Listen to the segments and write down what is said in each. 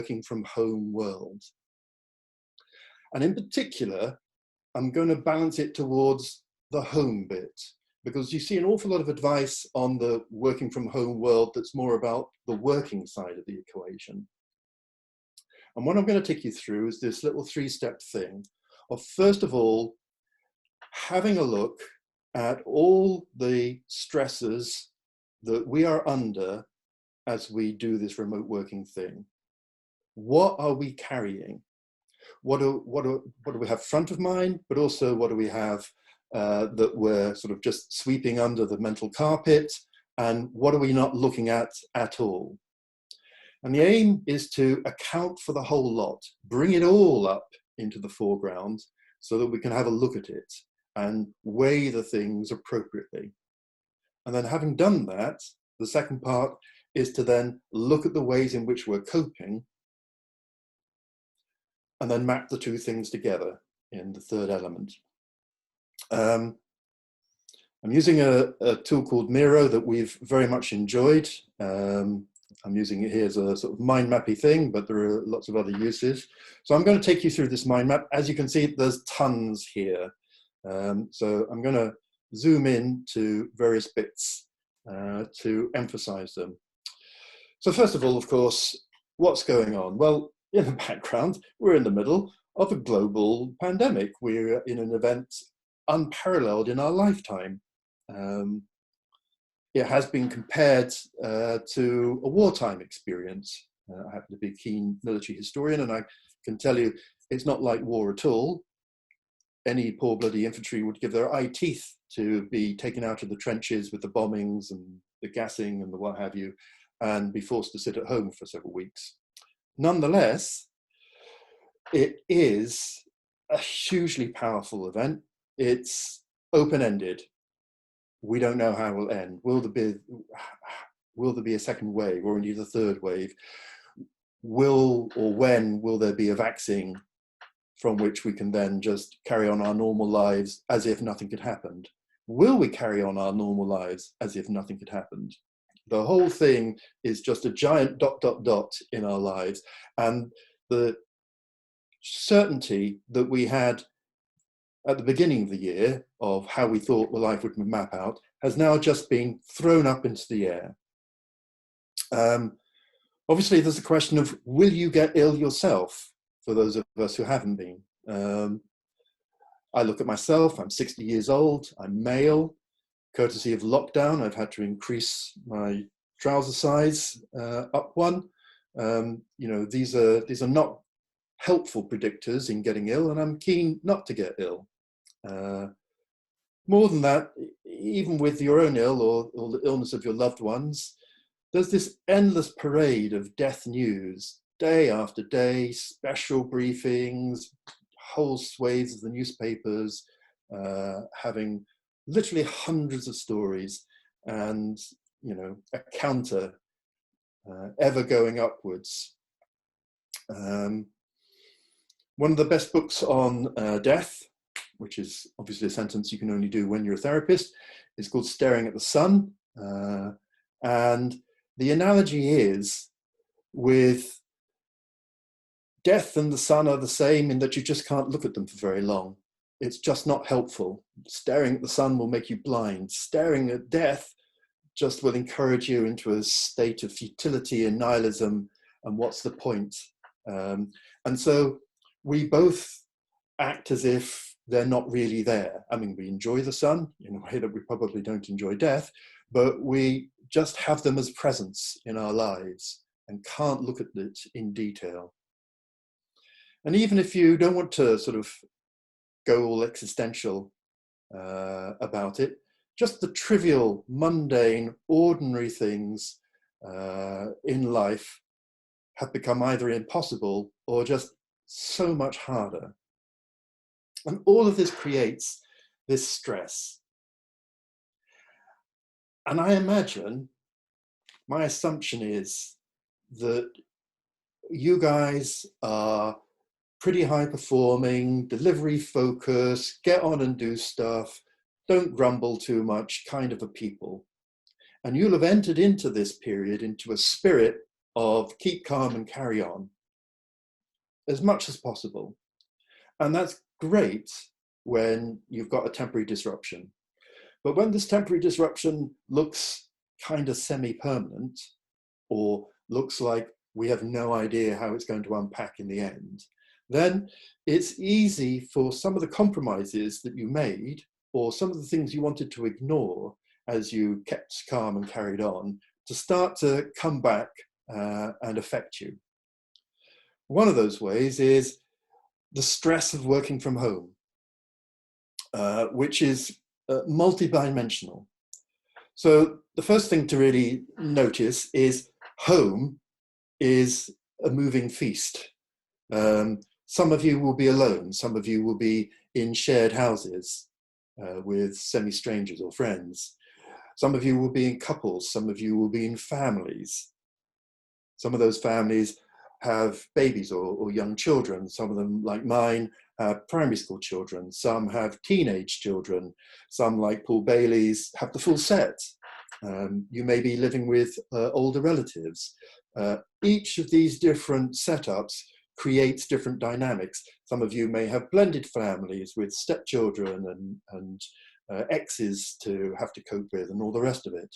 working from home world. And in particular, I'm going to balance it towards the home bit, because you see an awful lot of advice on the working from home world that's more about the working side of the equation. And what I'm going to take you through is this little 3-step thing of, first of all, having a look at all the stresses that we are under as we do this remote working thing. What are we carrying? What do we have front of mind, but also what do we have that we're sort of just sweeping under the mental carpet, and what are we not looking at all? And the aim is to account for the whole lot, bring it all up into the foreground so that we can have a look at it and weigh the things appropriately. And then having done that, the second part is to then look at the ways in which we're coping and then map the two things together in the third element. I'm using a tool called Miro that we've very much enjoyed. I'm using it here as a sort of mind mappy thing, but there are lots of other uses. So I'm going to take you through this mind map. As you can see, there's tons here. So I'm going to zoom in to various bits to emphasize them. So first of all, of course, what's going on? Well, in the background, we're in the middle of a global pandemic. We're in an event unparalleled in our lifetime. It has been compared to a wartime experience. I happen to be a keen military historian, and I can tell you it's not like war at all. Any poor bloody infantry would give their eye teeth to be taken out of the trenches with the bombings and the gassing and the what have you, and be forced to sit at home for several weeks. Nonetheless, it is a hugely powerful event. It's open-ended. We don't know how it will end. Will there be a second wave, or indeed a third wave? Will or when will there be a vaccine from which we can then just carry on our normal lives as if nothing had happened? Will we carry on our normal lives as if nothing had happened? The whole thing is just a giant ... in our lives. And the certainty that we had at the beginning of the year of how we thought the life would map out has now just been thrown up into the air. Obviously, there's a question of, will you get ill yourself, for those of us who haven't been? I look at myself, I'm 60 years old, I'm male. Courtesy of lockdown, I've had to increase my trouser size up one. These are not helpful predictors in getting ill, and I'm keen not to get ill. More than that, even with your own ill or the illness of your loved ones, there's this endless parade of death news, day after day, special briefings, whole swathes of the newspapers having literally hundreds of stories, and a counter ever going upwards. One of the best books on death, which is obviously a sentence you can only do when you're a therapist, is called Staring at the Sun. And the analogy is, with death and the sun are the same in that you just can't look at them for very long. It's just not helpful. Staring at the sun will make you blind. Staring at death just will encourage you into a state of futility and nihilism, and what's the point? And so we both act as if they're not really there. I mean, we enjoy the sun in a way that we probably don't enjoy death, but we just have them as presence in our lives and can't look at it in detail. And even if you don't want to sort of go all existential about it, just the trivial, mundane, ordinary things in life have become either impossible or just so much harder. And all of this creates this stress. And I imagine, my assumption is that you guys are pretty high performing, delivery focused, get on and do stuff, don't grumble too much kind of a people. And you'll have entered into this period into a spirit of keep calm and carry on. as much as possible. And that's great when you've got a temporary disruption. But when this temporary disruption looks kind of semi-permanent, or looks like we have no idea how it's going to unpack in the end, then it's easy for some of the compromises that you made, or some of the things you wanted to ignore as you kept calm and carried on, to start to come back and affect you. One of those ways is the stress of working from home, which is multidimensional. So the first thing to really notice is home is a moving feast. Some of you will be alone. Some of you will be in shared houses with semi-strangers or friends. Some of you will be in couples. Some of you will be in families. Some of those families have babies or young children. Some of them, like mine, have primary school children. Some have teenage children. Some, like Paul Bailey's, have the full set. You may be living with older relatives. Each of these different setups creates different dynamics. Some of you may have blended families with stepchildren and exes to have to cope with, and all the rest of it.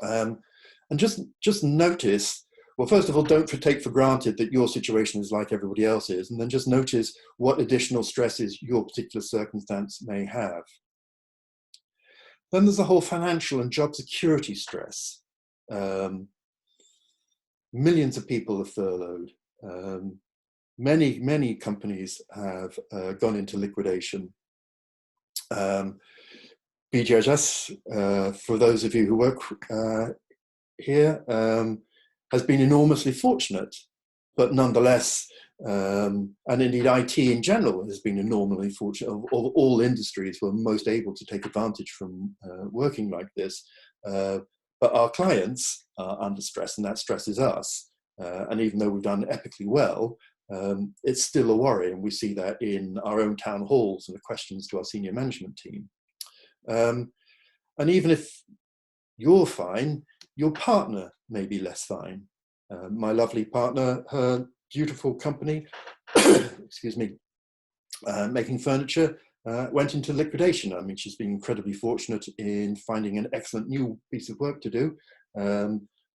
And just notice, well, first of all, don't take for granted that your situation is like everybody else's, and then just notice what additional stresses your particular circumstance may have. Then there's the whole financial and job security stress. Millions of people are furloughed. Many companies have gone into liquidation. BGHS, for those of you who work here, has been enormously fortunate, but nonetheless, and indeed IT in general has been enormously fortunate. Of all industries, were most able to take advantage from working like this. But our clients are under stress, and that stresses us. And even though we've done epically well, it's still a worry, and we see that in our own town halls and the questions to our senior management team. And even if you're fine, your partner may be less fine. My lovely partner, her beautiful company, excuse me, making furniture, went into liquidation. I mean, she's been incredibly fortunate in finding an excellent new piece of work to do.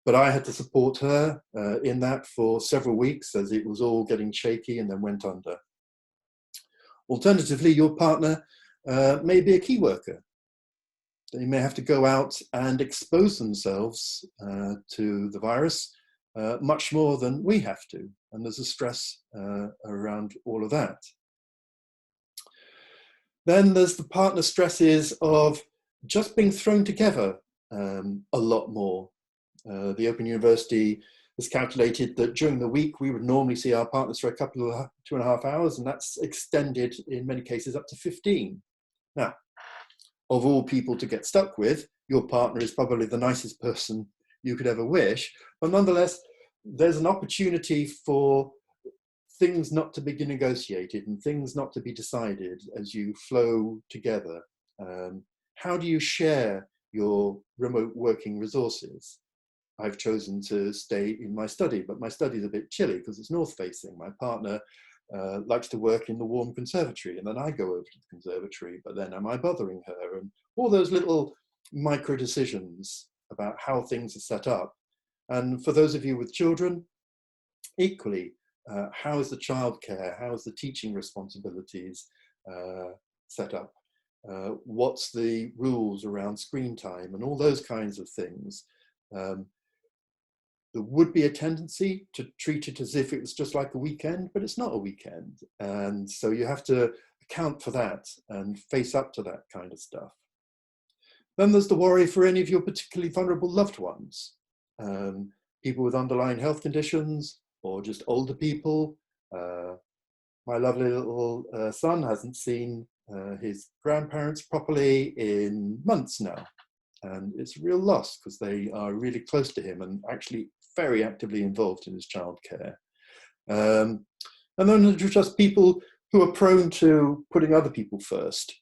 But I had to support her in that for several weeks as it was all getting shaky and then went under. Alternatively, your partner may be a key worker. They may have to go out and expose themselves to the virus much more than we have to. And there's a stress around all of that. Then there's the partner stresses of just being thrown together a lot more. The Open University has calculated that during the week we would normally see our partners for a couple of 2.5 hours, and that's extended in many cases up to 15. Now, of all people to get stuck with, your partner is probably the nicest person you could ever wish, but nonetheless, there's an opportunity for things not to be negotiated and things not to be decided as you flow together. How do you share your remote working resources? I've chosen to stay in my study, but my study is a bit chilly because it's north facing. My partner likes to work in the warm conservatory, and then I go over to the conservatory, but then am I bothering her? And all those little micro decisions about how things are set up. And for those of you with children, equally, how is the childcare? How is the teaching responsibilities set up? What's the rules around screen time and all those kinds of things? There would be a tendency to treat it as if it was just like a weekend, but it's not a weekend. And so you have to account for that and face up to that kind of stuff. Then there's the worry for any of your particularly vulnerable loved ones, people with underlying health conditions or just older people. My lovely little son hasn't seen his grandparents properly in months now. And it's a real loss because they are really close to him and actually very actively involved in his childcare. And then there's just people who are prone to putting other people first.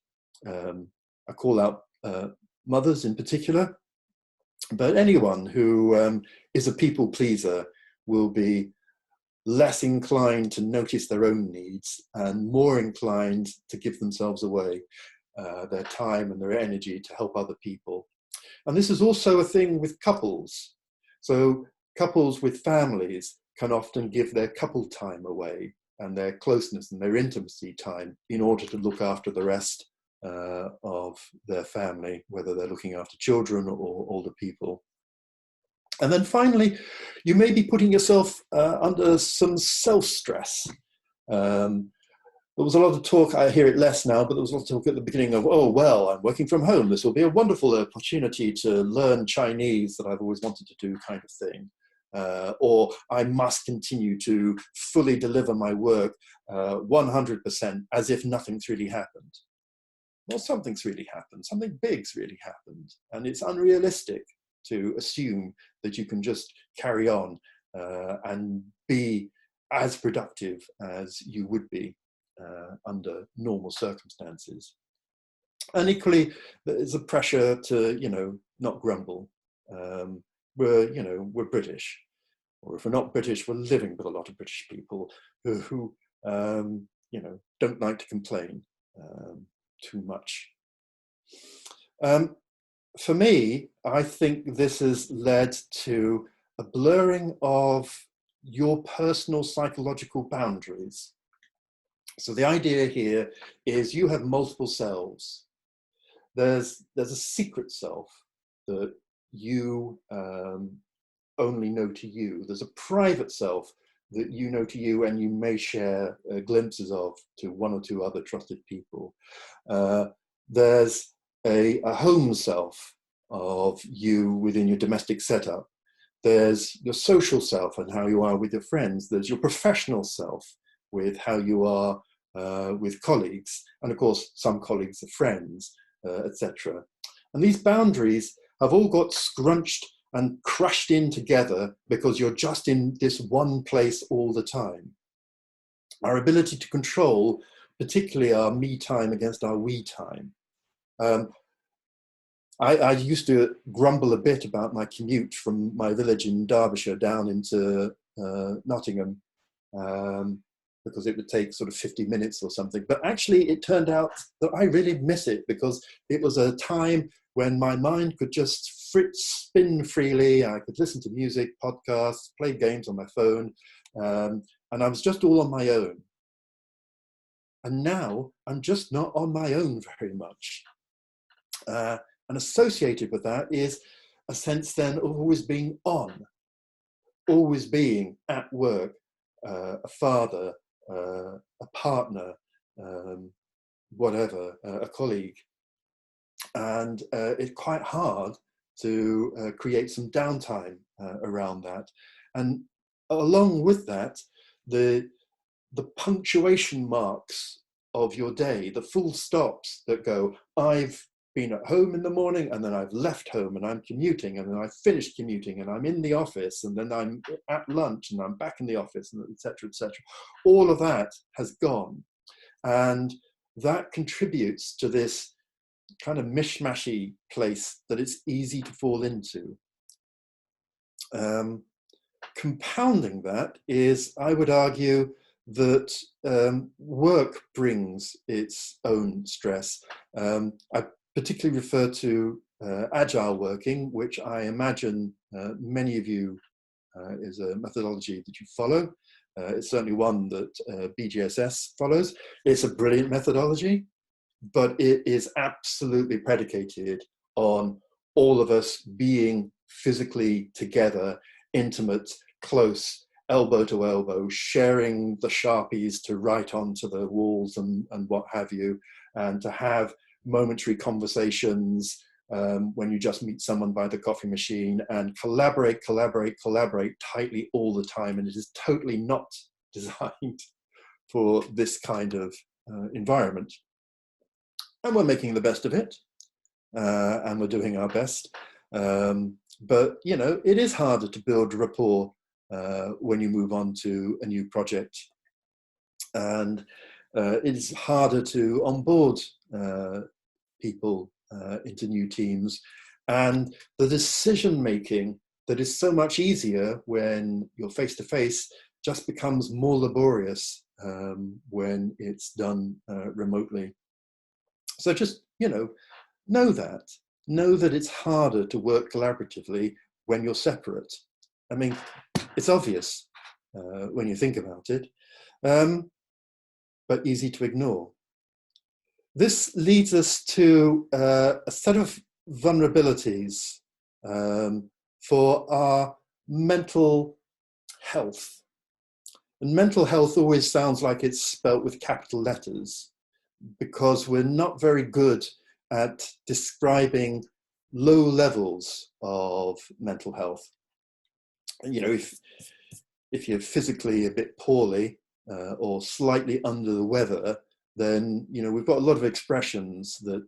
I call out mothers in particular, but anyone who is a people pleaser will be less inclined to notice their own needs and more inclined to give themselves away, their time and their energy to help other people. And this is also a thing with couples. So couples with families can often give their couple time away and their closeness and their intimacy time in order to look after the rest of their family, whether they're looking after children or older people. And then finally, you may be putting yourself under some self-stress. There was a lot of talk, I hear it less now, but there was a lot of talk at the beginning of, oh, well, I'm working from home. This will be a wonderful opportunity to learn Chinese that I've always wanted to do, kind of thing. Or I must continue to fully deliver my work 100% as if nothing's really happened. Well, something's really happened. Something big's really happened. And it's unrealistic to assume that you can just carry on and be as productive as you would be under normal circumstances. And equally, there's a pressure to, not grumble. We're British, or if we're not British, we're living with a lot of British people who don't like to complain too much. For me, I think this has led to a blurring of your personal psychological boundaries. So the idea here is you have multiple selves. There's a secret self that you only know to you. There's a private self that you know to you and you may share glimpses of to one or two other trusted people. There's a home self of you within your domestic setup. There's your social self and how you are with your friends. There's your professional self with how you are with colleagues. And of course, some colleagues are friends, etc. And these boundaries have all got scrunched and crushed in together because you're just in this one place all the time. Our ability to control, particularly our me time against our we time. I used to grumble a bit about my commute from my village in Derbyshire down into Nottingham because it would take sort of 50 minutes or something. But actually, it turned out that I really miss it because it was a time when my mind could just spin freely. I could listen to music, podcasts, play games on my phone, and I was just all on my own. And now I'm just not on my own very much. And associated with that is a sense then of always being on, always being at work, a father, a partner, whatever, a colleague. And it's quite hard to create some downtime around that. And along with that, the punctuation marks of your day, the full stops that go, I've been at home in the morning and then I've left home and I'm commuting and then I've finished commuting and I'm in the office and then I'm at lunch and I'm back in the office, and et cetera, et cetera. All of that has gone. And that contributes to this kind of mishmashy place that it's easy to fall into. Compounding that is, I would argue, that work brings its own stress. I particularly refer to agile working, which I imagine many of you is a methodology that you follow. It's certainly one that BGSS follows. It's a brilliant methodology, but it is absolutely predicated on all of us being physically together, intimate, close, elbow to elbow, sharing the Sharpies to write onto the walls and what have you, and to have momentary conversations when you just meet someone by the coffee machine, and collaborate tightly all the time. And it is totally not designed for this kind of environment. And we're making the best of it, and we're doing our best. But, it is harder to build rapport when you move on to a new project. And it's harder to onboard people into new teams. And the decision making that is so much easier when you're face to face just becomes more laborious when it's done remotely. So just, know that it's harder to work collaboratively when you're separate. I mean, it's obvious when you think about it, but easy to ignore. This leads us to a set of vulnerabilities for our mental health. And mental health always sounds like it's spelt with capital letters, because we're not very good at describing low levels of mental health. If you're physically a bit poorly or slightly under the weather, then we've got a lot of expressions that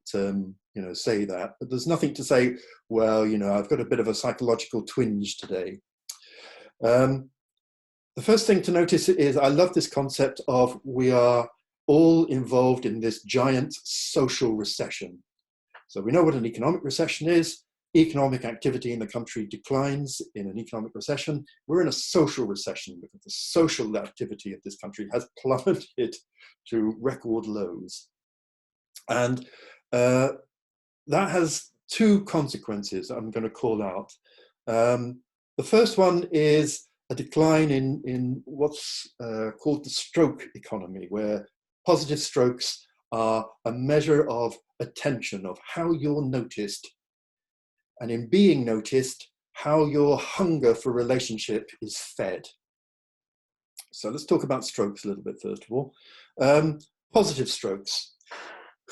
say that, but there's nothing to say, well, I've got a bit of a psychological twinge today. The first thing to notice is I love this concept of we are all involved in this giant social recession. So we know what an economic recession is. Economic activity in the country declines in an economic recession. We're in a social recession because the social activity of this country has plummeted to record lows. And that has two consequences I'm going to call out. The first one is a decline in what's called the stroke economy, where positive strokes are a measure of attention, of how you're noticed, and in being noticed, how your hunger for relationship is fed. So let's talk about strokes a little bit first of all. Positive strokes.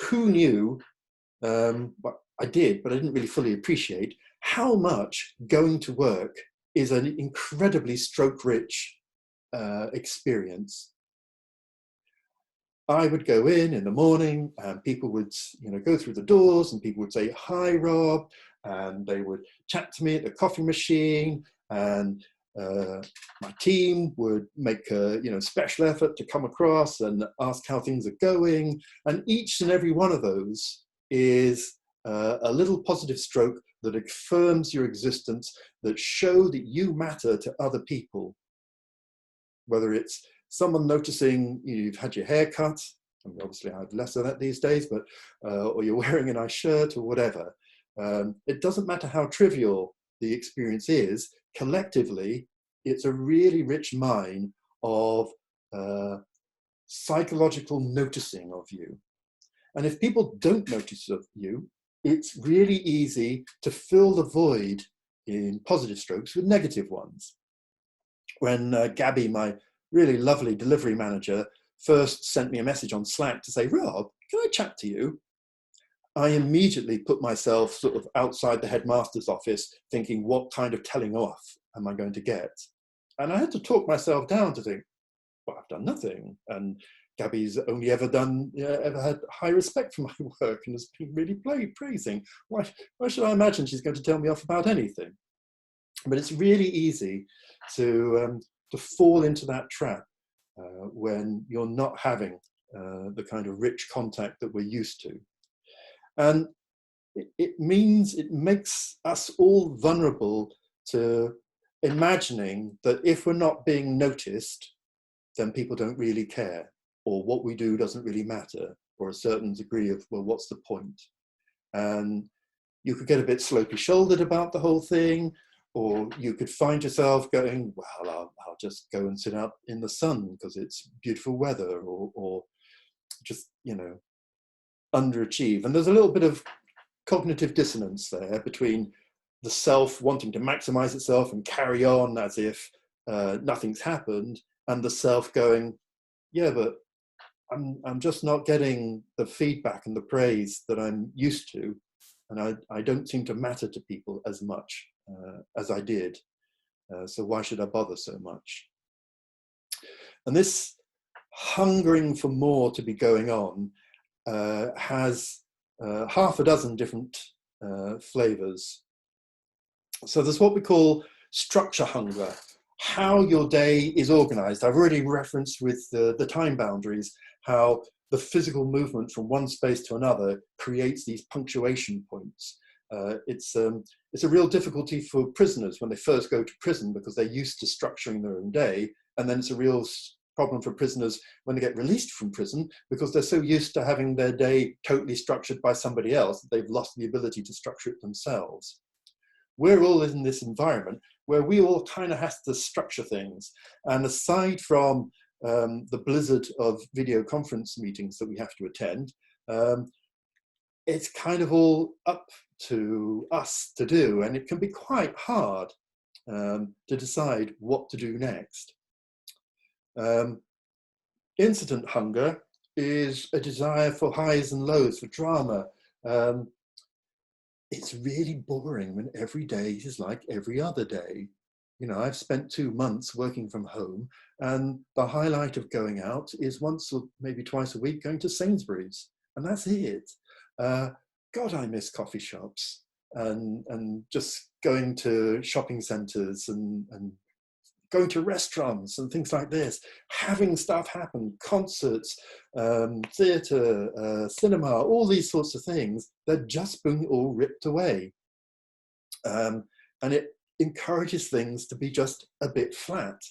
Who knew, well, I did, but I didn't really fully appreciate how much going to work is an incredibly stroke-rich experience. I would go in the morning and people would go through the doors and people would say, "Hi, Rob," and they would chat to me at the coffee machine, and my team would make a special effort to come across and ask how things are going. And each and every one of those is a little positive stroke that affirms your existence, that show that you matter to other people. Whether it's someone noticing you've had your hair cut, I mean, obviously I have less of that these days, but or you're wearing a nice shirt or whatever. It doesn't matter how trivial the experience is. Collectively, it's a really rich mine of psychological noticing of you. And if people don't notice of you, it's really easy to fill the void in positive strokes with negative ones. When Gabby, my really lovely delivery manager, first sent me a message on Slack to say, "Rob, can I chat to you?" I immediately put myself sort of outside the headmaster's office thinking, what kind of telling off am I going to get? And I had to talk myself down to think, well, I've done nothing. And Gabby's only ever had high respect for my work and has been really praising. Why should I imagine she's going to tell me off about anything? But it's really easy to fall into that trap when you're not having the kind of rich contact that we're used to. And it makes us all vulnerable to imagining that if we're not being noticed, then people don't really care, or what we do doesn't really matter, or a certain degree of, well, what's the point? And you could get a bit slopey-shouldered about the whole thing, or you could find yourself going, well, I'll just go and sit out in the sun because it's beautiful weather, or just, underachieve. And there's a little bit of cognitive dissonance there between the self wanting to maximize itself and carry on as if nothing's happened, and the self going, yeah, but I'm just not getting the feedback and the praise that I'm used to, and I don't seem to matter to people as much as I did. So why should I bother so much? And this hungering for more to be going on has half a dozen different flavors. So there's what we call structure hunger, how your day is organized. I've already referenced with the time boundaries, how the physical movement from one space to another creates these punctuation points. It's a real difficulty for prisoners when they first go to prison because they're used to structuring their own day. And then it's a real problem for prisoners when they get released from prison, because they're so used to having their day totally structured by somebody else that they've lost the ability to structure it themselves. We're all in this environment where we all kind of have to structure things. And aside from the blizzard of video conference meetings that we have to attend, it's kind of all up to us to do. And it can be quite hard to decide what to do next. Incident hunger is a desire for highs and lows, for drama. It's really boring when every day is like every other day. You know, I've spent 2 months working from home, and the highlight of going out is once or maybe twice a week going to Sainsbury's, and that's it. God, I miss coffee shops and just going to shopping centres and going to restaurants and things like this, having stuff happen, concerts, theatre, cinema, all these sorts of things, they're just being all ripped away. And it encourages things to be just a bit flat.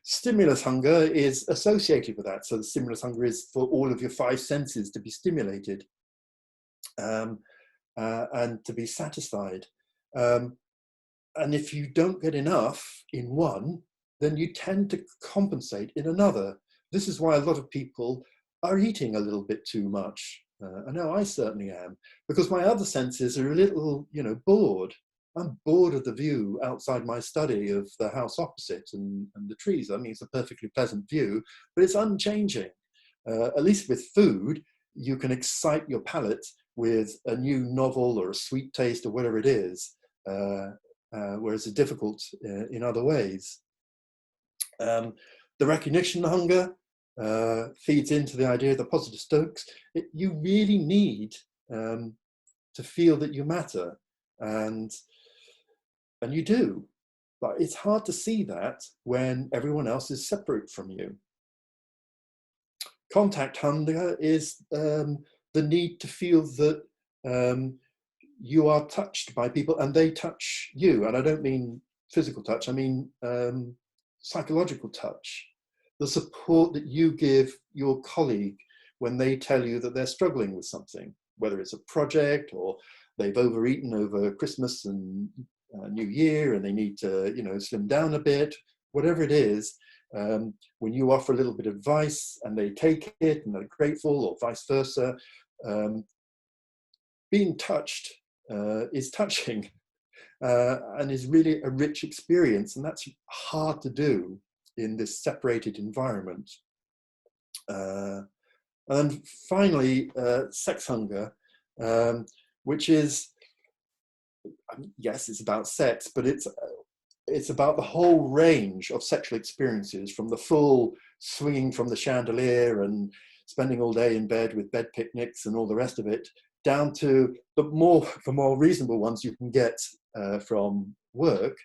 Stimulus hunger is associated with that. So the stimulus hunger is for all of your 5 senses to be stimulated and to be satisfied. And if you don't get enough in one, then you tend to compensate in another. This is why a lot of people are eating a little bit too much. I know I certainly am, because my other senses are a little, bored. I'm bored of the view outside my study of the house opposite and the trees. I mean, it's a perfectly pleasant view, but it's unchanging. At least with food, you can excite your palate with a new novel or a sweet taste or whatever it is. Whereas it's difficult in other ways. The recognition hunger feeds into the idea of the positive Stokes. You really need to feel that you matter, and you do, but it's hard to see that when everyone else is separate from you. Contact hunger is the need to feel that you are touched by people and they touch you. And I don't mean physical touch, I mean psychological touch. The support that you give your colleague when they tell you that they're struggling with something, whether it's a project or they've overeaten over Christmas and New Year and they need to, slim down a bit, whatever it is. When you offer a little bit of advice and they take it and they're grateful, or vice versa, being touched is touching and is really a rich experience, and that's hard to do in this separated environment. And finally, sex hunger, which is, yes, it's about sex, but it's about the whole range of sexual experiences, from the full swinging from the chandelier and spending all day in bed with bed picnics and all the rest of it, down to the more reasonable ones you can get from work,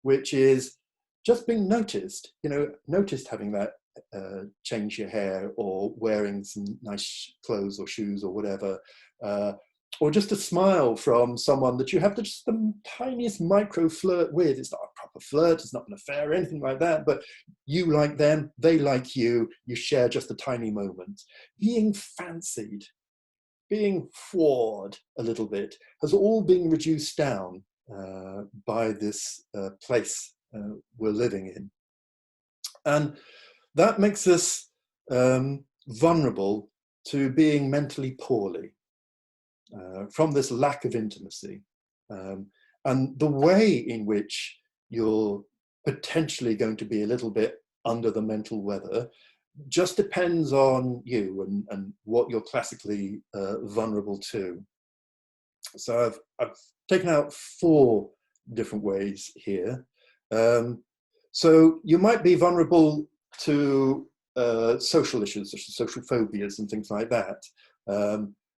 which is just being noticed. Noticed having that change your hair, or wearing some nice clothes or shoes or whatever, or just a smile from someone that you have just the tiniest micro flirt with. It's not a proper flirt, it's not an affair or anything like that, but you like them, they like you, you share just a tiny moment. Being fancied, being flawed a little bit, has all been reduced down by this place we're living in. And that makes us vulnerable to being mentally poorly from this lack of intimacy. And the way in which you're potentially going to be a little bit under the mental weather just depends on you and what you're classically vulnerable to. So I've taken out 4 different ways here. So you might be vulnerable to social issues, such as social phobias and things like that.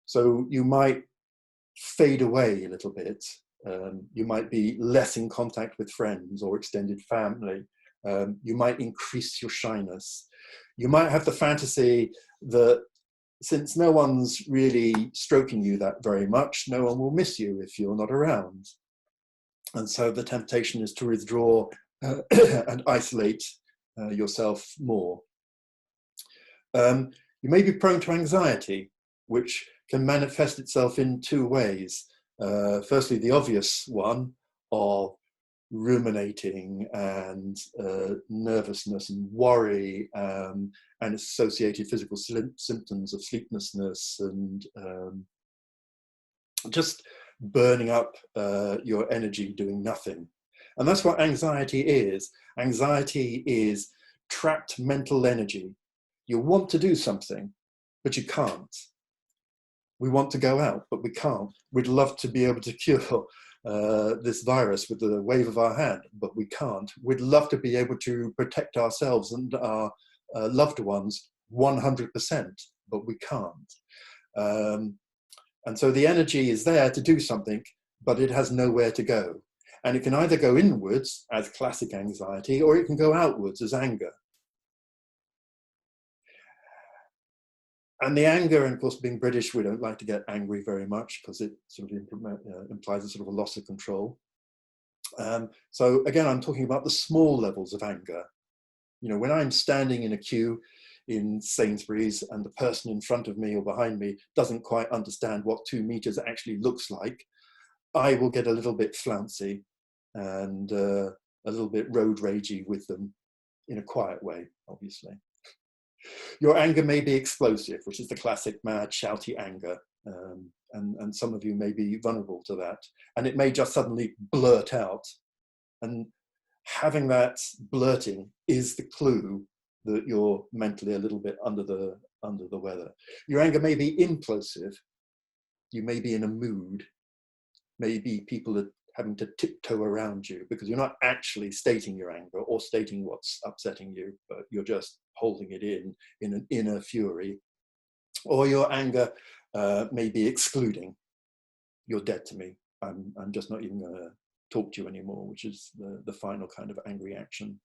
So you might fade away a little bit. You might be less in contact with friends or extended family. You might increase your shyness. You might have the fantasy that since no one's really stroking you that very much, no one will miss you if you're not around. And so the temptation is to withdraw and isolate yourself more. You may be prone to anxiety, which can manifest itself in two ways. Firstly, the obvious one of ruminating and nervousness and worry, and associated physical symptoms of sleeplessness and just burning up your energy doing nothing. And that's what anxiety is. Anxiety is trapped mental energy. You want to do something, but you can't. We want to go out, but we can't. We'd love to be able to cure this virus with the wave of our hand, but we can't. We'd love to be able to protect ourselves and our loved ones 100%, but we can't. And so the energy is there to do something, but it has nowhere to go. And it can either go inwards as classic anxiety, or it can go outwards as anger. And the anger, and of course, being British, we don't like to get angry very much because it sort of implies a sort of a loss of control. So again, I'm talking about the small levels of anger. You know, when I'm standing in a queue in Sainsbury's and the person in front of me or behind me doesn't quite understand what 2 meters actually looks like, I will get a little bit flouncy and a little bit road ragey with them in a quiet way, obviously. Your anger may be explosive, which is the classic mad, shouty anger. And some of you may be vulnerable to that. And it may just suddenly blurt out. And having that blurting is the clue that you're mentally a little bit under the weather. Your anger may be implosive. You may be in a mood. Maybe people are having to tiptoe around you because you're not actually stating your anger or stating what's upsetting you, but you're just holding it in an inner fury. Or your anger may be excluding. You're dead to me. I'm just not even going to talk to you anymore, which is the final kind of angry action.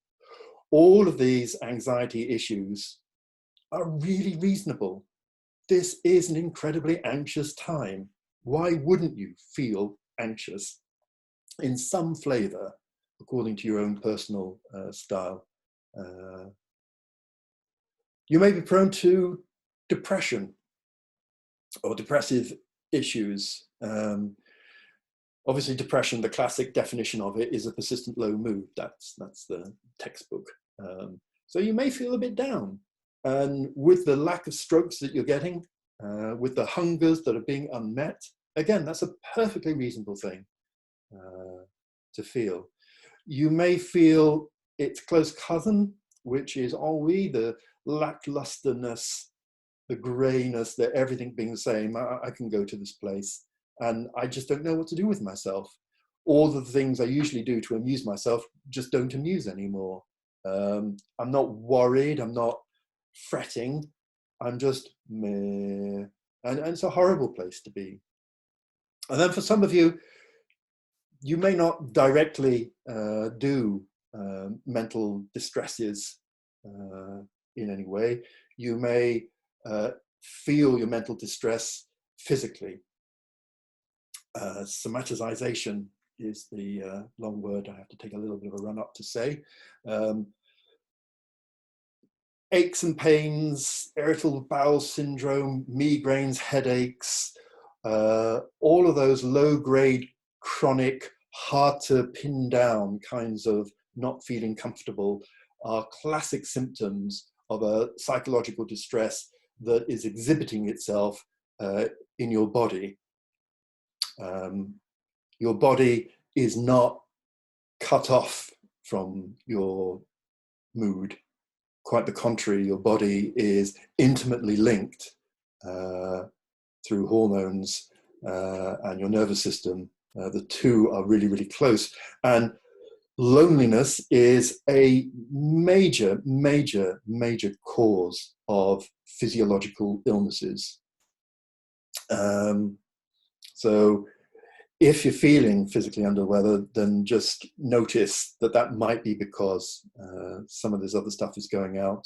All of these anxiety issues are really reasonable. This is an incredibly anxious time. Why wouldn't you feel anxious in some flavor, according to your own personal style? You may be prone to depression or depressive issues. Obviously, depression, the classic definition of it is a persistent low mood. That's the textbook. So you may feel a bit down. And with the lack of strokes that you're getting, with the hungers that are being unmet, again, that's a perfectly reasonable thing to feel. You may feel its close cousin, which is ennui, the lacklusterness, the grayness, the everything being the same. I can go to this place and I just don't know what to do with myself. All the things I usually do to amuse myself just don't amuse anymore. I'm not worried, I'm not fretting, I'm just meh. And it's a horrible place to be. And then for some of you, you may not directly do mental distresses in any way. You may feel your mental distress physically. Somatization is the long word I have to take a little bit of a run up to say. Aches and pains, irritable bowel syndrome, migraines, headaches, all of those low-grade, chronic, hard to pin down kinds of not feeling comfortable are classic symptoms of a psychological distress that is exhibiting itself in your body. Your body is not cut off from your mood. Quite the contrary, your body is intimately linked through hormones and your nervous system. The two are really, really close. And loneliness is a major, major, major cause of physiological illnesses. So if you're feeling physically under the weather, then just notice that that might be because some of this other stuff is going out.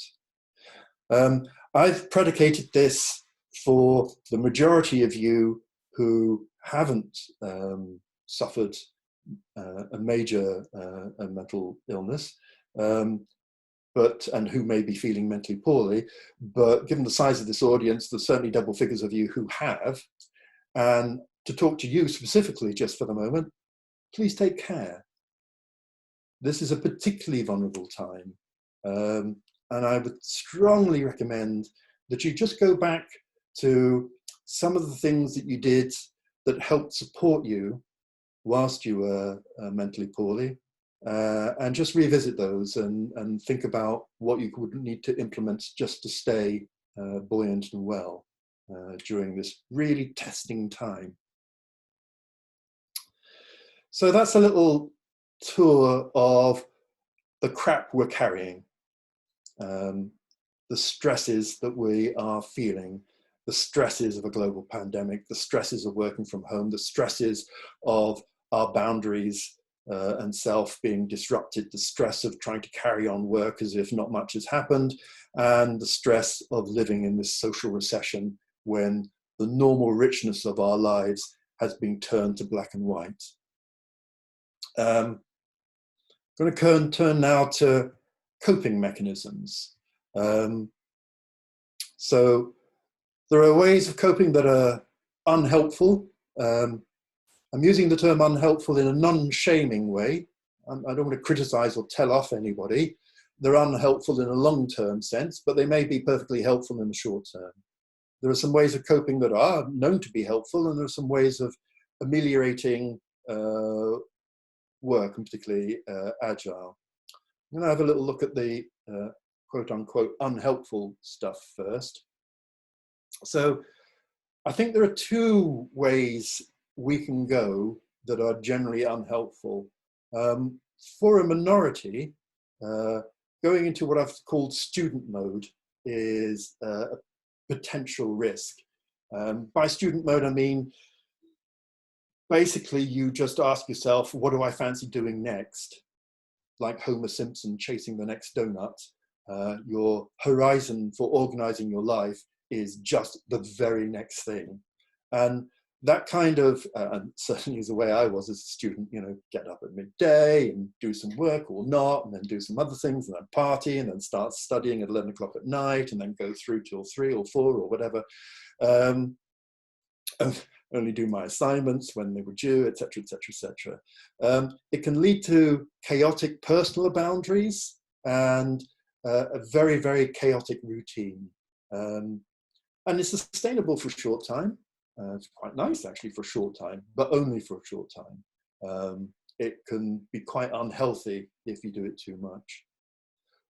I've predicated this for the majority of you who haven't suffered a major mental illness, and who may be feeling mentally poorly, but given the size of this audience, there's certainly double figures of you who have. And to talk to you specifically just for the moment, please take care. This is a particularly vulnerable time. And I would strongly recommend that you just go back to some of the things that you did that helped support you whilst you were mentally poorly, and just revisit those and think about what you would need to implement just to stay buoyant and well during this really testing time. So that's a little tour of the crap we're carrying, the stresses that we are feeling, the stresses of a global pandemic, the stresses of working from home, the stresses of our boundaries and self being disrupted, the stress of trying to carry on work as if not much has happened, and the stress of living in this social recession when the normal richness of our lives has been turned to black and white. I'm going to turn now to coping mechanisms. So there are ways of coping that are unhelpful. I'm using the term unhelpful in a non-shaming way. I don't want to criticize or tell off anybody. They're unhelpful in a long-term sense, but they may be perfectly helpful in the short term. There are some ways of coping that are known to be helpful, and there are some ways of ameliorating work, and particularly agile. I'm going to have a little look at the quote-unquote unhelpful stuff first. So I think there are two ways we can go that are generally unhelpful. For a minority, going into what I've called student mode is a potential risk. By student mode, I mean, basically you just ask yourself, what do I fancy doing next? Like Homer Simpson chasing the next donut. Your horizon for organizing your life is just the very next thing. And that kind of, and certainly is the way I was as a student, you know, get up at midday and do some work or not, and then do some other things, and then party, and then start studying at 11 o'clock at night, and then go through till 3 or 4 or whatever. Only do my assignments when they were due, etc., etc., etc. It can lead to chaotic personal boundaries and a very, very chaotic routine. And it's sustainable for a short time. It's quite nice actually for a short time, but only for a short time. It can be quite unhealthy if you do it too much.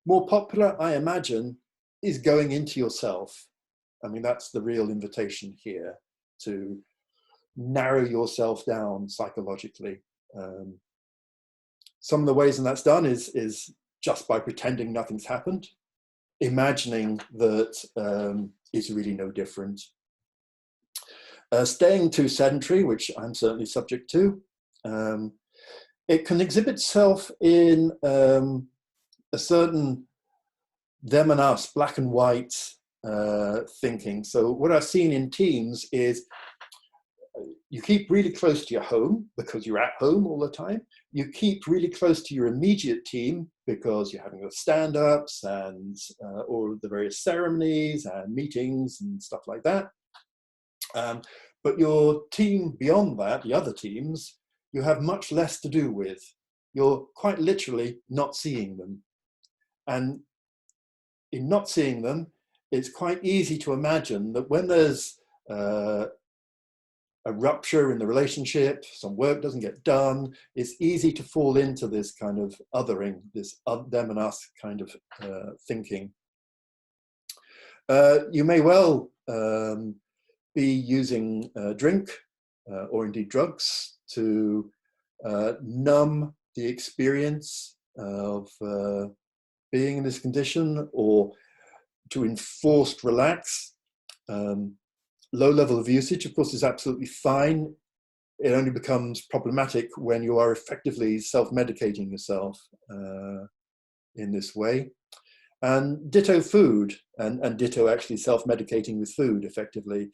More popular, I imagine, is going into yourself. I mean, that's the real invitation here, to narrow yourself down psychologically. Some of the ways in that's done is just by pretending nothing's happened, imagining that it's really no different. Staying too sedentary, which I'm certainly subject to. It can exhibit itself in a certain them and us, black and white thinking. So what I've seen in teams is you keep really close to your home because you're at home all the time. You keep really close to your immediate team because you're having the stand-ups and all of the various ceremonies and meetings and stuff like that. But your team beyond that, the other teams, you have much less to do with. You're quite literally not seeing them. And in not seeing them, it's quite easy to imagine that when there's a rupture in the relationship, some work doesn't get done, it's easy to fall into this kind of othering, this them and us kind of thinking. You may well be using drink or indeed drugs to numb the experience of being in this condition, or to enforced relax. Low level of usage, of course, is absolutely fine. It only becomes problematic when you are effectively self-medicating yourself in this way. And ditto food, and ditto actually self-medicating with food effectively,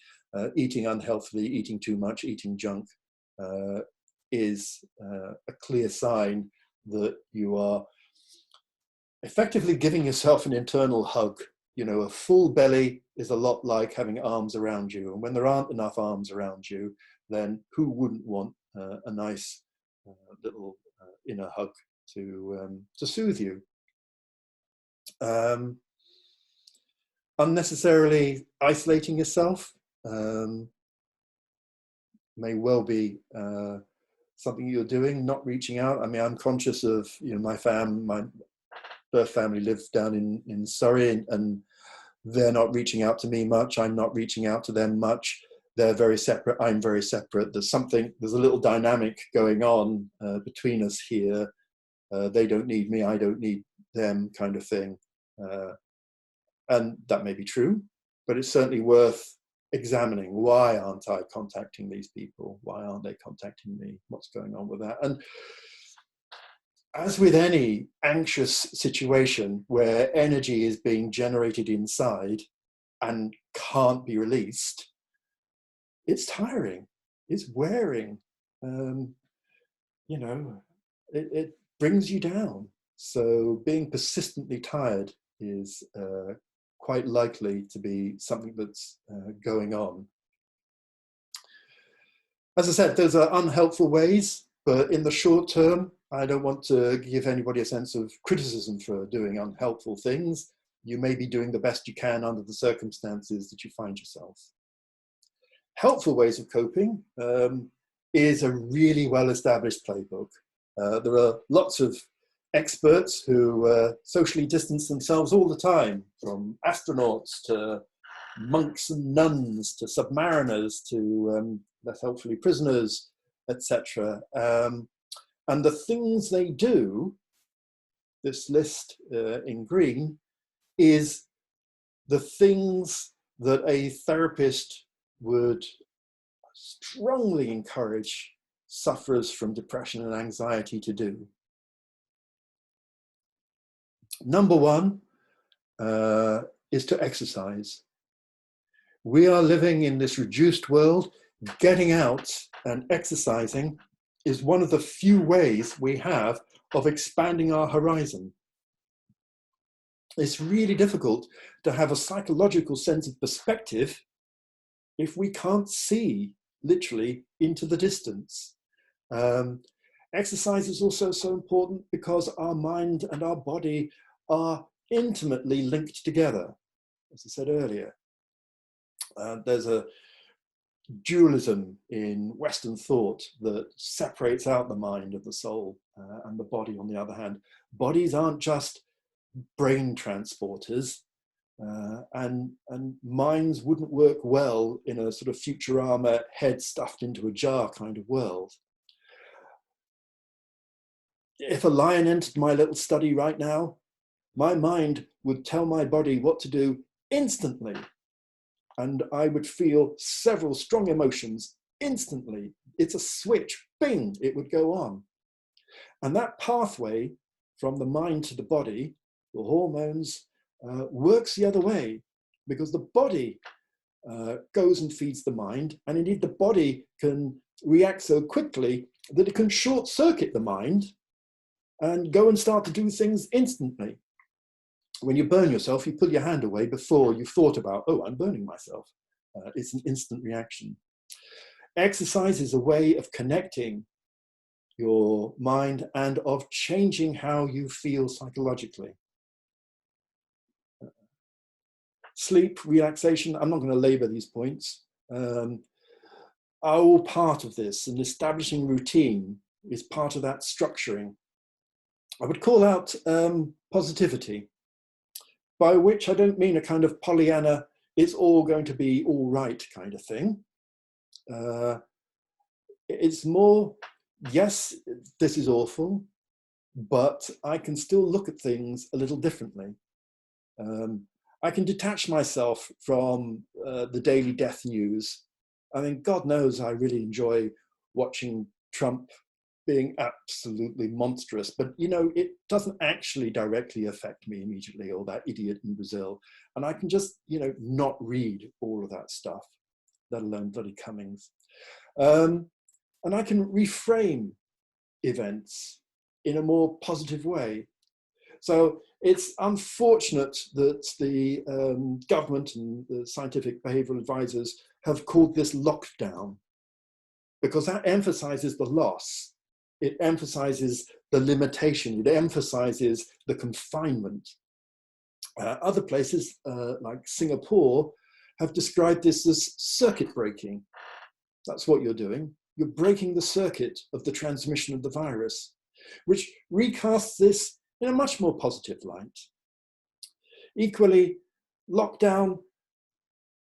eating unhealthily, eating too much, eating junk. is a clear sign that you are effectively giving yourself an internal hug. You know, a full belly is a lot like having arms around you. And when there aren't enough arms around you, then who wouldn't want a nice little inner hug to soothe you? Unnecessarily isolating yourself may well be something you're doing, not reaching out. I mean, I'm conscious of, you know, my birth family lives down in Surrey, and they're not reaching out to me much. I'm not reaching out to them much. They're very separate. I'm very separate. There's a little dynamic going on between us here. They don't need me, I don't need them, kind of thing. And that may be true, but it's certainly worth examining. Why aren't I contacting these people? Why aren't they contacting me? What's going on with that? And as with any anxious situation where energy is being generated inside and can't be released, it's tiring, it's wearing, you know, it brings you down. So being persistently tired is quite likely to be something that's going on. As I said, those are unhelpful ways, but in the short term, I don't want to give anybody a sense of criticism for doing unhelpful things. You may be doing the best you can under the circumstances that you find yourself. Helpful ways of coping is a really well-established playbook. There are lots of experts who socially distance themselves all the time, from astronauts to monks and nuns to submariners to less helpfully prisoners, etc. And the things they do, this list in green, is the things that a therapist would strongly encourage sufferers from depression and anxiety to do. Number one is to exercise. We are living in this reduced world. Getting out and exercising is one of the few ways we have of expanding our horizon. It's really difficult to have a psychological sense of perspective if we can't see literally into the distance. Exercise is also so important because our mind and our body are intimately linked together, as I said earlier. There's a dualism in Western thought that separates out the mind of the soul, and the body, on the other hand. Bodies aren't just brain transporters, and minds wouldn't work well in a sort of Futurama head stuffed into a jar kind of world. If a lion entered my little study right now, my mind would tell my body what to do instantly, and I would feel several strong emotions instantly. It's a switch, bing, it would go on. And that pathway from the mind to the body, the hormones, works the other way, because the body goes and feeds the mind, and indeed the body can react so quickly that it can short circuit the mind and go and start to do things instantly. When you burn yourself, you pull your hand away before you've thought about, oh, I'm burning myself. It's an instant reaction. Exercise is a way of connecting your mind and of changing how you feel psychologically. Sleep, relaxation, I'm not going to labor these points, are all part of this, and establishing routine is part of that structuring. I would call out positivity, by which I don't mean a kind of Pollyanna, it's all going to be all right kind of thing. It's more, yes, this is awful, but I can still look at things a little differently. I can detach myself from the daily death news. I mean, God knows I really enjoy watching Trump being absolutely monstrous, but you know, it doesn't actually directly affect me immediately, or that idiot in Brazil. And I can just, you know, not read all of that stuff, let alone bloody Cummings. And and I can reframe events in a more positive way. So it's unfortunate that the government and the scientific behavioural advisors have called this lockdown, because that emphasises the loss. It emphasises the limitation. It emphasises the confinement. Other places, like Singapore, have described this as circuit breaking. That's what you're doing. You're breaking the circuit of the transmission of the virus, which recasts this in a much more positive light. Equally, lockdown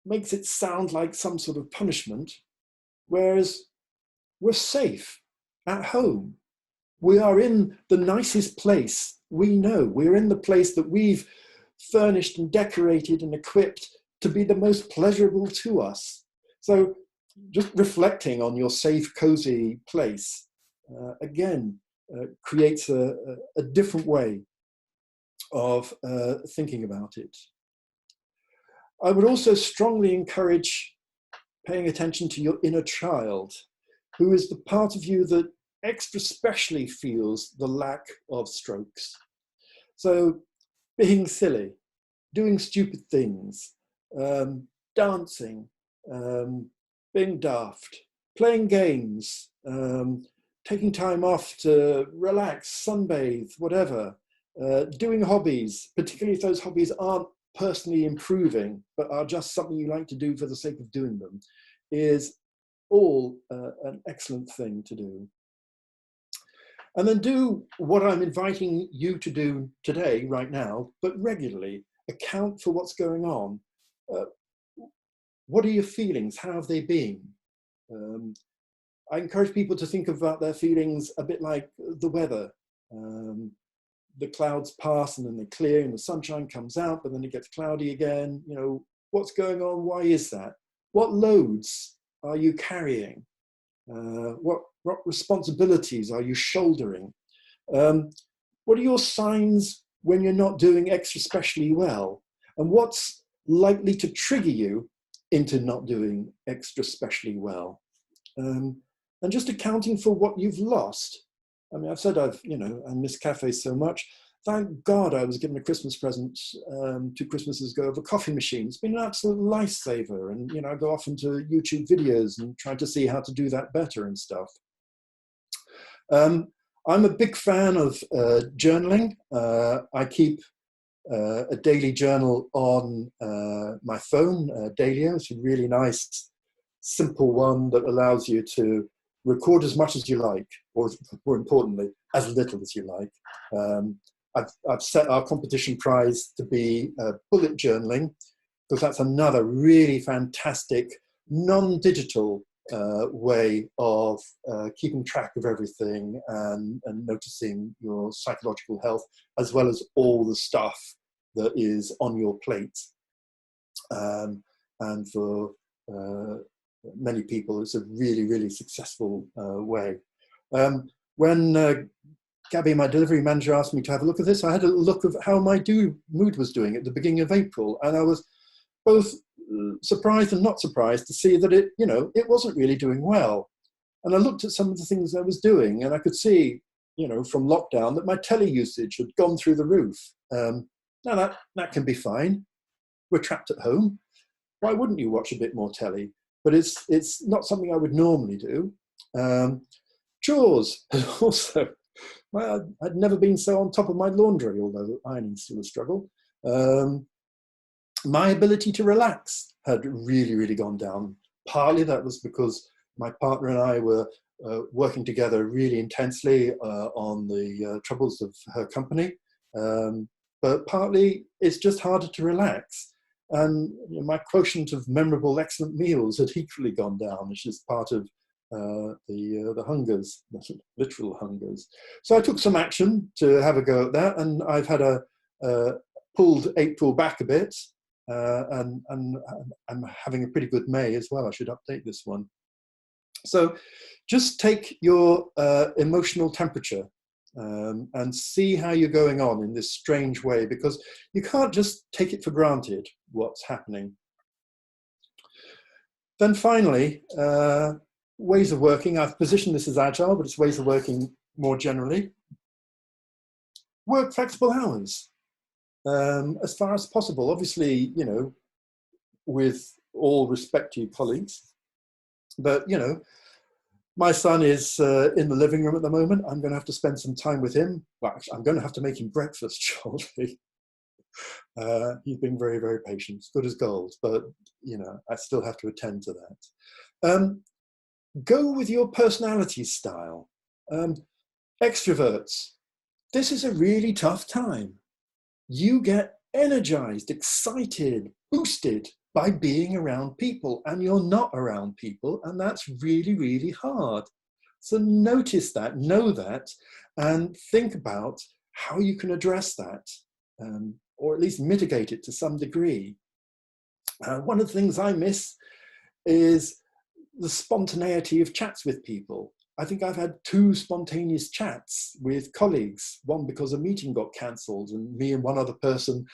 makes it sound like some sort of punishment, whereas we're safe at home. We are in the nicest place we know. We're in the place that we've furnished and decorated and equipped to be the most pleasurable to us. So just reflecting on your safe, cozy place, again, creates a different way of thinking about it. I would also strongly encourage paying attention to your inner child, who is the part of you that extra specially feels the lack of strokes. So being silly, doing stupid things, dancing, being daft, playing games, taking time off to relax, sunbathe, whatever, doing hobbies, particularly if those hobbies aren't personally improving, but are just something you like to do for the sake of doing them, is all an excellent thing to do. And then do what I'm inviting you to do today, right now, but regularly. Account for what's going on. What are your feelings? How have they been? I encourage people to think about their feelings a bit like the weather. The clouds pass and then they clear and the sunshine comes out, but then it gets cloudy again. You know, what's going on? Why is that? What loads are you carrying? What responsibilities are you shouldering? What are your signs when you're not doing extra specially well? And what's likely to trigger you into not doing extra specially well? And just accounting for what you've lost. I mean, I've said I miss cafes so much. Thank God I was given a Christmas present 2 Christmases ago of a coffee machine. It's been an absolute lifesaver. And, you know, I go off into YouTube videos and try to see how to do that better and stuff. I'm a big fan of journaling. I keep a daily journal on my phone, Dailyo. It's a really nice, simple one that allows you to record as much as you like, or more importantly, as little as you like. I've set our competition prize to be bullet journaling, because that's another really fantastic, non-digital way of keeping track of everything and noticing your psychological health, as well as all the stuff that is on your plate. And for many people, it's a really, really successful way. When Gabby, my delivery manager, asked me to have a look at this, I had a look of how my mood was doing at the beginning of April, and I was both surprised and not surprised to see that it wasn't really doing well. And I looked at some of the things I was doing, and I could see, from lockdown, that my telly usage had gone through the roof. Now that can be fine. We're trapped at home. Why wouldn't you watch a bit more telly? But it's not something I would normally do. Chores also. Well, I'd never been so on top of my laundry, although ironing's still a struggle. My ability to relax had really, really gone down. Partly that was because my partner and I were working together really intensely on the troubles of her company. But partly it's just harder to relax. And my quotient of memorable, excellent meals had equally gone down, which is part of the hungers, the literal hungers. So I took some action to have a go at that, and I've had pulled April back a bit, and I'm having a pretty good May as well. I should update this one. So just take your emotional temperature and see how you're going on in this strange way, because you can't just take it for granted what's happening. Then finally, ways of working. I've positioned this as agile, but it's ways of working more generally. Work flexible hours as far as possible. Obviously, you know, with all respect to your colleagues, but you know, my son is in the living room at the moment. I'm going to have to spend some time with him. Well, actually, I'm going to have to make him breakfast shortly. He's been very, very patient, good as gold, but you know, I still have to attend to that. Go with your personality style. Extroverts, this is a really tough time. You get energized, excited, boosted by being around people, and you're not around people, and that's really, really hard. So notice that, know that, and think about how you can address that, or at least mitigate it to some degree. One of the things I miss is the spontaneity of chats with people. I think I've had 2 spontaneous chats with colleagues, one because a meeting got cancelled and me and one other person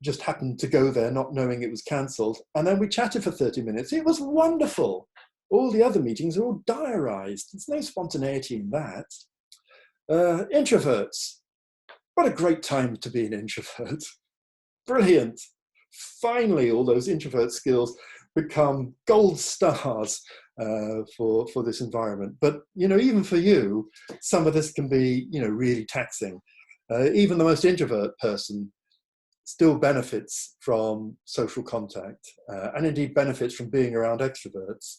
just happened to go there not knowing it was cancelled. And then we chatted for 30 minutes. It was wonderful. All the other meetings are all diarised. There's no spontaneity in that. Introverts. What a great time to be an introvert. Brilliant. Finally, all those introvert skills become gold stars for this environment. But, you know, even for you, some of this can be, you know, really taxing. Even the most introvert person still benefits from social contact and indeed benefits from being around extroverts.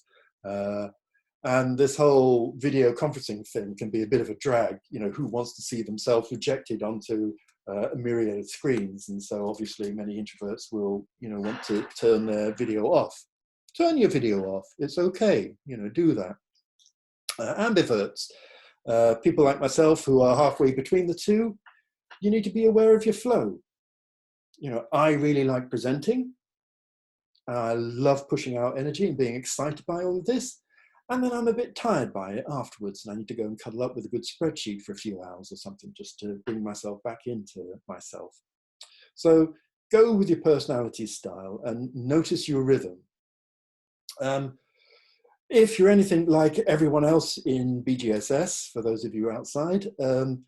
And this whole video conferencing thing can be a bit of a drag. You know, who wants to see themselves projected onto a myriad of screens? And so obviously many introverts will, you know, want to turn their video off. Turn your video off. It's okay. You know, do that. Ambiverts, people like myself who are halfway between the two, you need to be aware of your flow. You know, I really like presenting. I love pushing out energy and being excited by all of this. And then I'm a bit tired by it afterwards, and I need to go and cuddle up with a good spreadsheet for a few hours or something just to bring myself back into myself. So go with your personality style and notice your rhythm. If you're anything like everyone else in BGSS, for those of you outside, the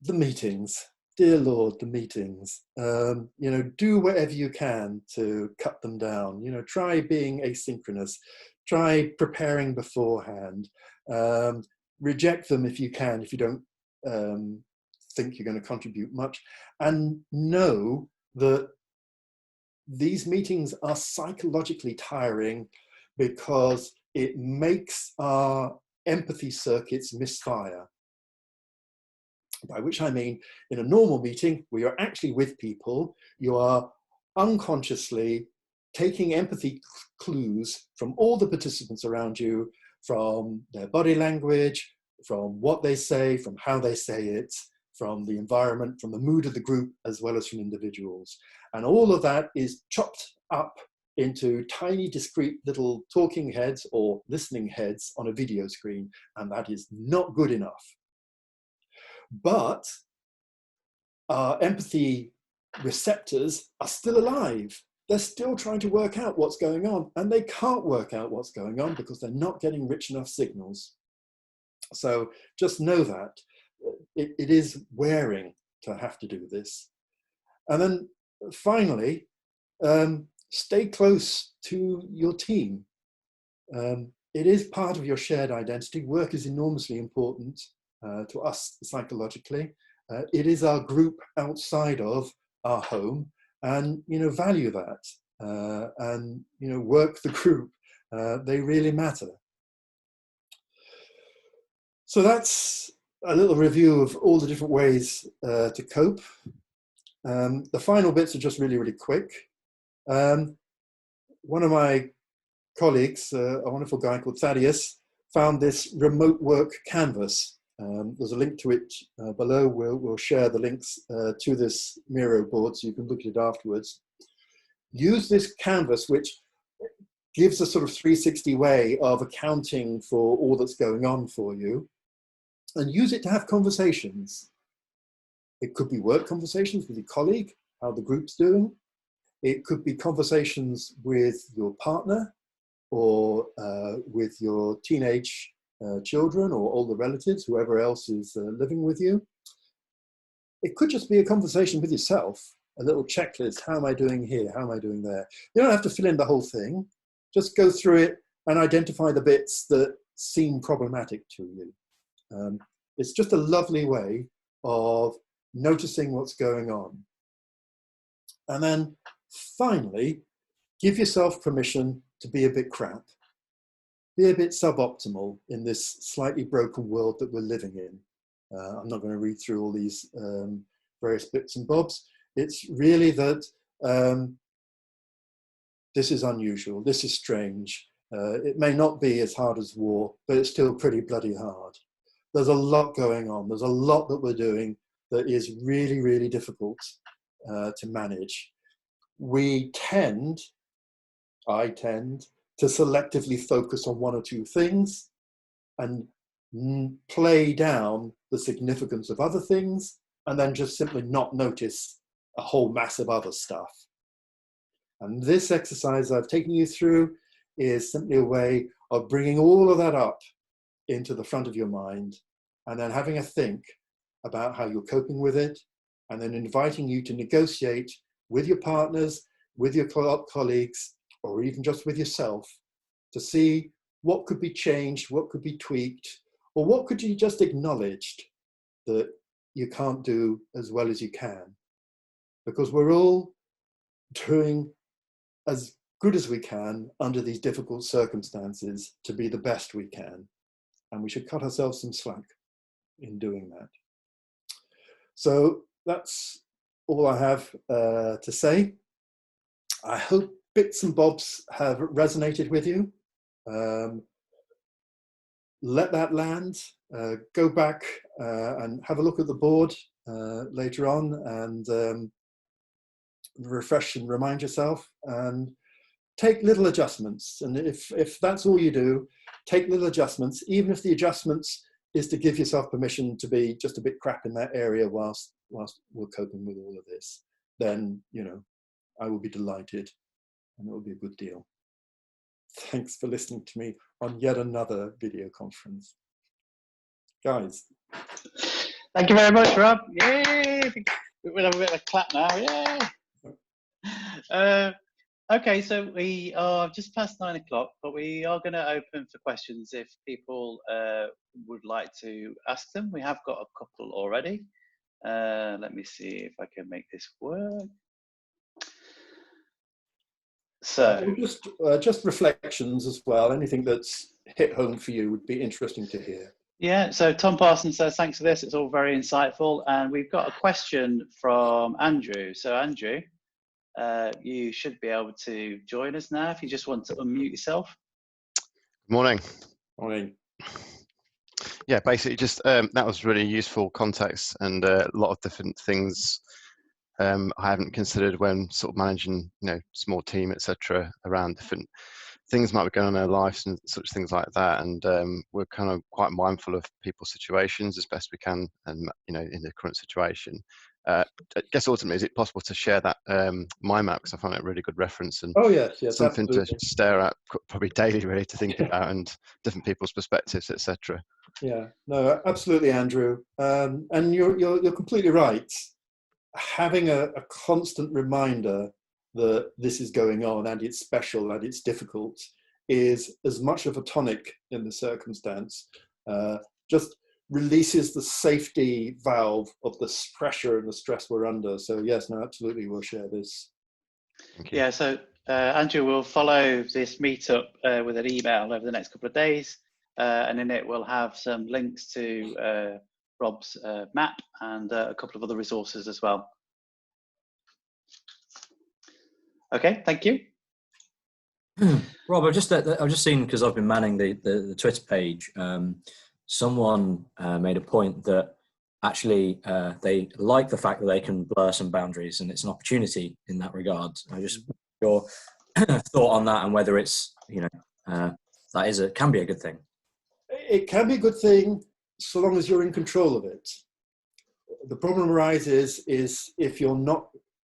meetings, dear Lord, the meetings, you know, do whatever you can to cut them down. You know, try being asynchronous, try preparing beforehand, reject them if you can, if you don't think you're going to contribute much, and know that these meetings are psychologically tiring because it makes our empathy circuits misfire. By which I mean, in a normal meeting where you're actually with people, you are unconsciously taking empathy clues from all the participants around you, from their body language, from what they say, from how they say it, from the environment, from the mood of the group, as well as from individuals. And all of that is chopped up into tiny, discrete little talking heads or listening heads on a video screen, and that is not good enough. But our empathy receptors are still alive. They're still trying to work out what's going on, and they can't work out what's going on because they're not getting rich enough signals. So just know that it is wearing to have to do this. And then finally, stay close to your team. It is part of your shared identity. Work is enormously important to us psychologically. It is our group outside of our home, and you know, value that, and you know, work the group. They really matter. So that's a little review of all the different ways to cope. The final bits are just really, really quick. One of my colleagues, a wonderful guy called Thaddeus, found this remote work canvas. There's a link to it below. We'll share the links to this Miro board so you can look at it afterwards. Use this canvas, which gives a sort of 360 way of accounting for all that's going on for you, and use it to have conversations. It could be work conversations with your colleague, how the group's doing. It could be conversations with your partner or with your teenage children or older relatives, whoever else is living with you. It could just be a conversation with yourself, a little checklist. How am I doing here? How am I doing there? You don't have to fill in the whole thing. Just go through it and identify the bits that seem problematic to you. It's just a lovely way of noticing what's going on. And then finally, give yourself permission to be a bit crap. Be a bit suboptimal in this slightly broken world that we're living in. I'm not going to read through all these various bits and bobs. It's really that this is unusual, this is strange. It may not be as hard as war, but it's still pretty bloody hard. There's a lot going on. There's a lot that we're doing that is really, really difficult to manage. I tend to selectively focus on one or two things and play down the significance of other things, and then just simply not notice a whole mass of other stuff. And this exercise I've taken you through is simply a way of bringing all of that up into the front of your mind, and then having a think about how you're coping with it, and then inviting you to negotiate with your partners, with your colleagues, or even just with yourself, to see what could be changed, what could be tweaked, or what could you just acknowledge that you can't do as well as you can. Because we're all doing as good as we can under these difficult circumstances to be the best we can. And we should cut ourselves some slack in doing that. So that's all I have to say. I hope bits and bobs have resonated with you. Let that land. Go back and have a look at the board later on, and refresh and remind yourself, and take little adjustments. And if that's all you do, take little adjustments, even if the adjustments is to give yourself permission to be just a bit crap in that area whilst we're coping with all of this. Then, I will be delighted, and it will be a good deal. Thanks for listening to me on yet another video conference. Guys. Thank you very much, Rob. Yay! We'll have a bit of a clap now. Yay! Okay, so we are just past 9 o'clock, but we are going to open for questions if people would like to ask them. We have got a couple already. Let me see if I can make this work. So just reflections as well. Anything that's hit home for you would be interesting to hear. Yeah, so Tom Parsons says, thanks for this. It's all very insightful. And we've got a question from Andrew. So Andrew, you should be able to join us now if you just want to unmute yourself. Good morning. Morning. Yeah, basically just that was really useful context, and a lot of different things I haven't considered when sort of managing, small team, etc., around different things might be going on in their lives and such things like that. And we're kind of quite mindful of people's situations as best we can, and in the current situation. I guess ultimately, is it possible to share that mind map, because I find it a really good reference and yes, something absolutely. to stare at probably daily, really, to think about, and different people's perspectives, etc. Yeah, no, absolutely, Andrew. And you're completely right. Having a constant reminder that this is going on and it's special and it's difficult is as much of a tonic in the circumstance. Just releases the safety valve of the pressure and the stress we're under. So yes, no, absolutely, we'll share this. Yeah, so Andrew will follow this meetup with an email over the next couple of days, and in it we'll have some links to Rob's map and a couple of other resources as well. Okay, thank you. Rob, I've just seen, because I've been manning the Twitter page, someone made a point that actually they like the fact that they can blur some boundaries, and it's an opportunity in that regard. I just your thought on that, and whether it's that can be a good thing. It can be a good thing so long as you're in control of it. The problem arises is if you're not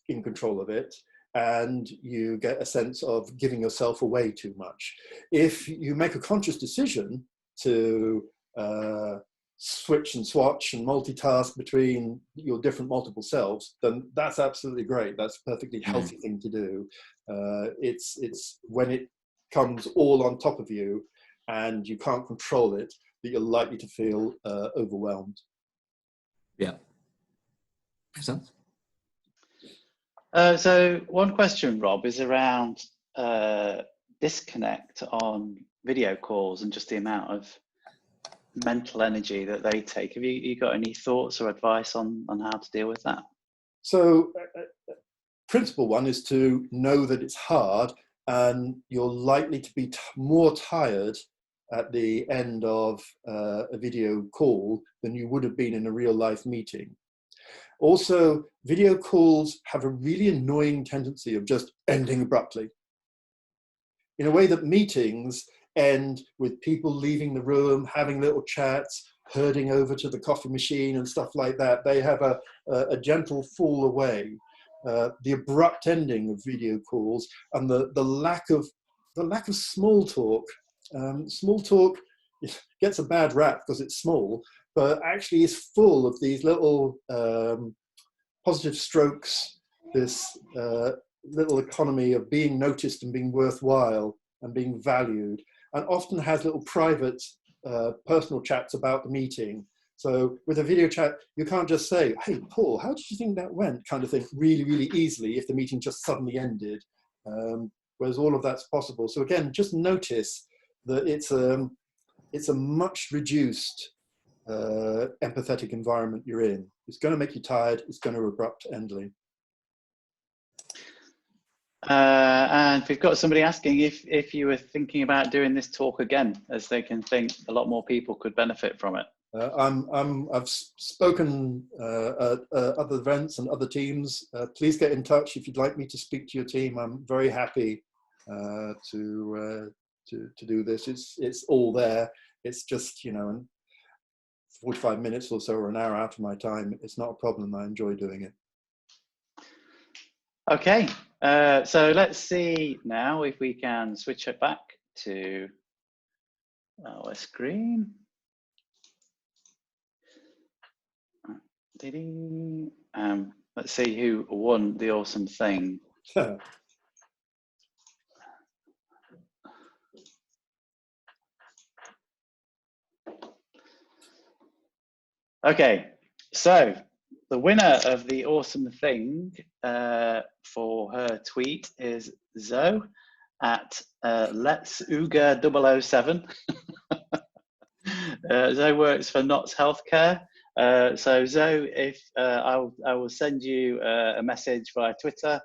in control of it, and you get a sense of giving yourself away too much. If you make a conscious decision to switch and swatch and multitask between your different multiple selves, then that's absolutely great. That's a perfectly healthy thing to do. It's when it comes all on top of you and you can't control it that you're likely to feel overwhelmed. Yeah. Makes sense. So one question, Rob, is around disconnect on video calls and just the amount of mental energy that they take. Have you got any thoughts or advice on how to deal with that? So principle one is to know that it's hard, and you're likely to be more tired at the end of a video call than you would have been in a real life meeting. Also, video calls have a really annoying tendency of just ending abruptly, in a way that meetings end with people leaving the room, having little chats, herding over to the coffee machine and stuff like that. They have a gentle fall away. The abrupt ending of video calls and the lack of small talk. Small talk gets a bad rap because it's small, but actually is full of these little positive strokes, this little economy of being noticed and being worthwhile and being valued, and often has little private personal chats about the meeting. So with a video chat, you can't just say, hey, Paul, how did you think that went? Kind of thing, really, really easily if the meeting just suddenly ended. Whereas all of that's possible. So again, just notice that it's a much reduced empathetic environment you're in. It's going to make you tired. It's going to abrupt endly. And we've got somebody asking if you were thinking about doing this talk again, as they can think a lot more people could benefit from it. I've spoken at other events and other teams. Please get in touch if you'd like me to speak to your team. I'm very happy to do this. It's all there. It's just, 45 minutes or so or an hour out of my time. It's not a problem. I enjoy doing it. Okay, so let's see now if we can switch it back to our screen. Let's see who won the awesome thing. Okay, so the winner of the awesome thing for her tweet is Zoe at Let's Uga 007. Zoe works for Knott's Healthcare. So Zoe, if I will send you a message via Twitter,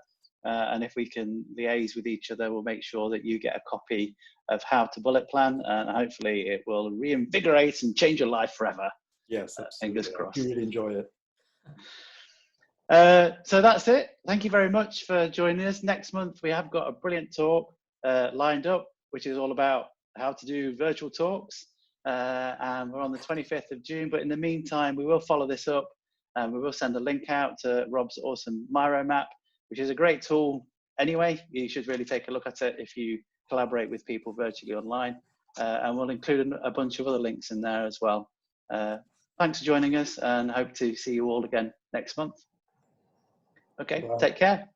and if we can liaise with each other, we'll make sure that you get a copy of How to Bullet Plan, and hopefully it will reinvigorate and change your life forever. Yes, absolutely. Fingers crossed. I really enjoy it. So that's it. Thank you very much for joining us. Next month, we have got a brilliant talk lined up, which is all about how to do virtual talks. And we're on the 25th of June. But in the meantime, we will follow this up and we will send a link out to Rob's awesome Miro map, which is a great tool anyway. You should really take a look at it if you collaborate with people virtually online. And we'll include a bunch of other links in there as well. Thanks for joining us and hope to see you all again next month. Okay, Bye. Take care.